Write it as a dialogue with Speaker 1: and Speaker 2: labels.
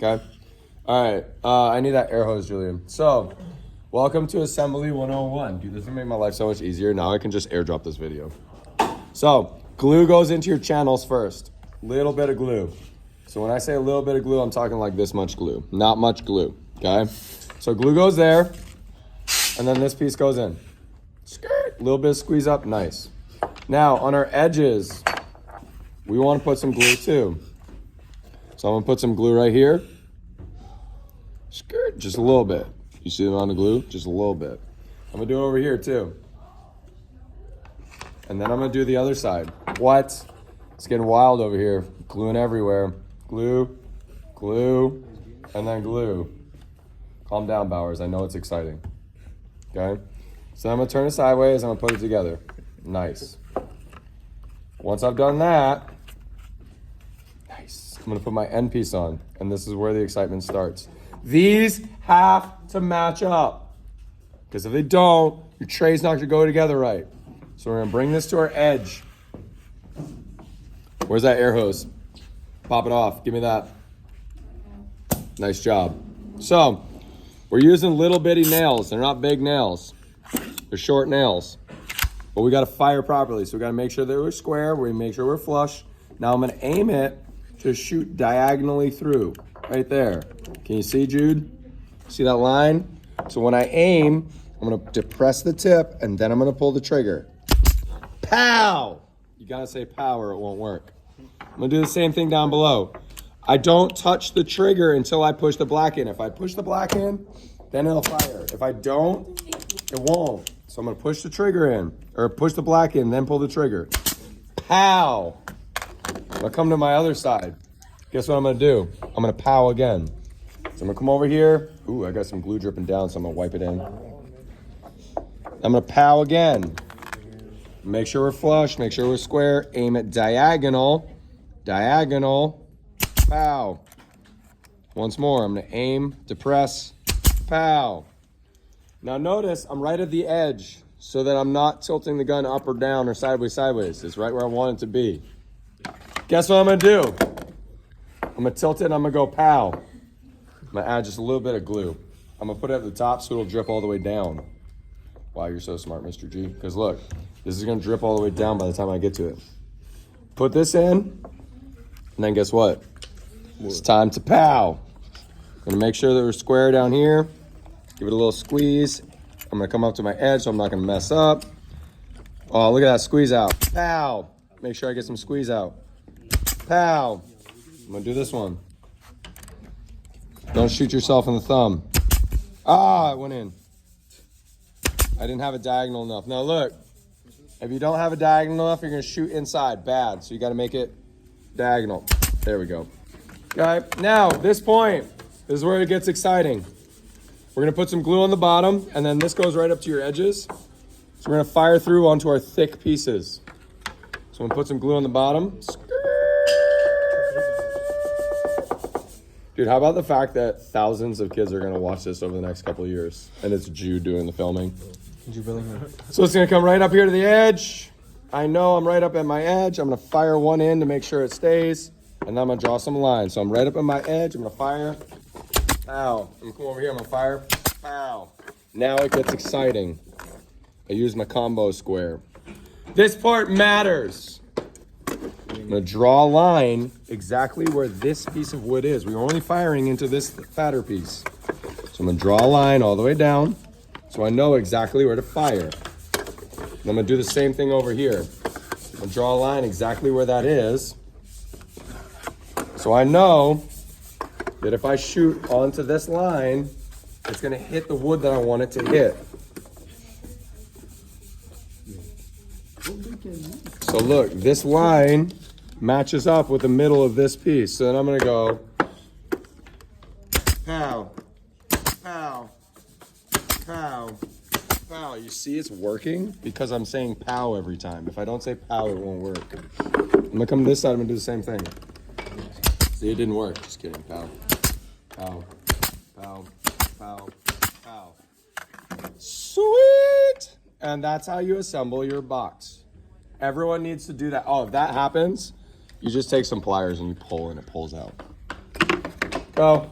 Speaker 1: Okay? All right. I need that air hose, Julian. So, welcome to Assembly 101. Dude, this is going to make my life so much easier. Now I can just airdrop this video. So, glue goes into your channels first. Little bit of glue. So when I say a little bit of glue, I'm talking like this much glue. Not much glue, okay? So glue goes there, and then this piece goes in. Skirt. Little bit of squeeze up, nice. Now, on our edges, we want to put some glue too. So I'm going to put some glue right here. Skirt, just a little bit. You see the amount of glue? Just a little bit. I'm going to do it over here too. And then I'm going to do the other side. What? It's getting wild over here. Gluing everywhere. Glue, glue, and then glue. Calm down, Bowers. I know it's exciting. Okay? So I'm going to turn it sideways. I'm going to put it together. Nice. Once I've done that, nice. I'm going to put my end piece on. And this is where the excitement starts. These have to match up. Because if they don't, your tray's not going to go together right. So we're going to bring this to our edge. Where's that air hose? Pop it off. Give me that. Nice job. So, we're using little bitty nails. They're not big nails. They're short nails. But we got to fire properly. So we got to make sure that we're square. We make sure we're flush. Now I'm going to aim it to shoot diagonally through. Right there. Can you see, Jude? See that line? So when I aim, I'm going to depress the tip and then I'm going to pull the trigger. Pow! You got to say pow or it won't work. I'm going to do the same thing down below. I don't touch the trigger until I push the black in. If I push the black in, then it'll fire. If I don't, it won't. So I'm going to push the trigger in, or push the black in, then pull the trigger. Pow! I'm going to come to my other side. Guess what I'm going to do? I'm going to pow again. So I'm going to come over here. Ooh, I got some glue dripping down, so I'm going to wipe it in. I'm going to pow again. Make sure we're flush, make sure we're square. Aim it diagonal. Diagonal. Pow. Once more, I'm going to aim, depress, pow. Now notice I'm right at the edge so that I'm not tilting the gun up or down or sideways. It's right where I want it to be. Guess what I'm going to do? I'm going to tilt it and I'm going to go pow. I'm going to add just a little bit of glue. I'm going to put it at the top so it'll drip all the way down. Wow, you're so smart, Mr. G. Because look, this is going to drip all the way down by the time I get to it. Put this in, and then guess what? It's time to pow. I'm going to make sure that we're square down here. Give it a little squeeze. I'm going to come up to my edge so I'm not going to mess up. Oh, look at that squeeze out. Pow. Make sure I get some squeeze out. Pow. I'm going to do this one. Don't shoot yourself in the thumb. Ah, it went in. I didn't have it diagonal enough. Now look, if you don't have it diagonal enough, you're going to shoot inside. Bad. So you got to make it diagonal. There we go. Okay, now this point, this is where it gets exciting. We're going to put some glue on the bottom, and then this goes right up to your edges. So we're going to fire through onto our thick pieces. So I'm going to put some glue on the bottom. Dude, how about the fact that thousands of kids are going to watch this over the next couple of years, and it's Jude doing the filming. So it's going to come right up here to the edge. I know I'm right up at my edge. I'm going to fire one in to make sure it stays, and then I'm going to draw some lines. So I'm right up at my edge. I'm going to fire. Pow. I'm going to come over here. I'm going to fire. Pow. Now it gets exciting. I use my combo square. This part matters. I'm going to draw a line exactly where this piece of wood is. We're only firing into this fatter piece. So I'm going to draw a line all the way down so I know exactly where to fire. And I'm going to do the same thing over here. I'm going to draw a line exactly where that is so I know that if I shoot onto this line, it's going to hit the wood that I want it to hit. So look, this line matches up with the middle of this piece. So then I'm going to go pow, pow, pow, pow. You see it's working because I'm saying pow every time. If I don't say pow, it won't work. I'm going to come to this side. I'm going to do the same thing. See, it didn't work. Just kidding. Pow, pow, pow, pow, pow. Sweet! And that's how you assemble your box. Everyone needs to do that. Oh, if that happens, you just take some pliers and you pull and it pulls out. Go.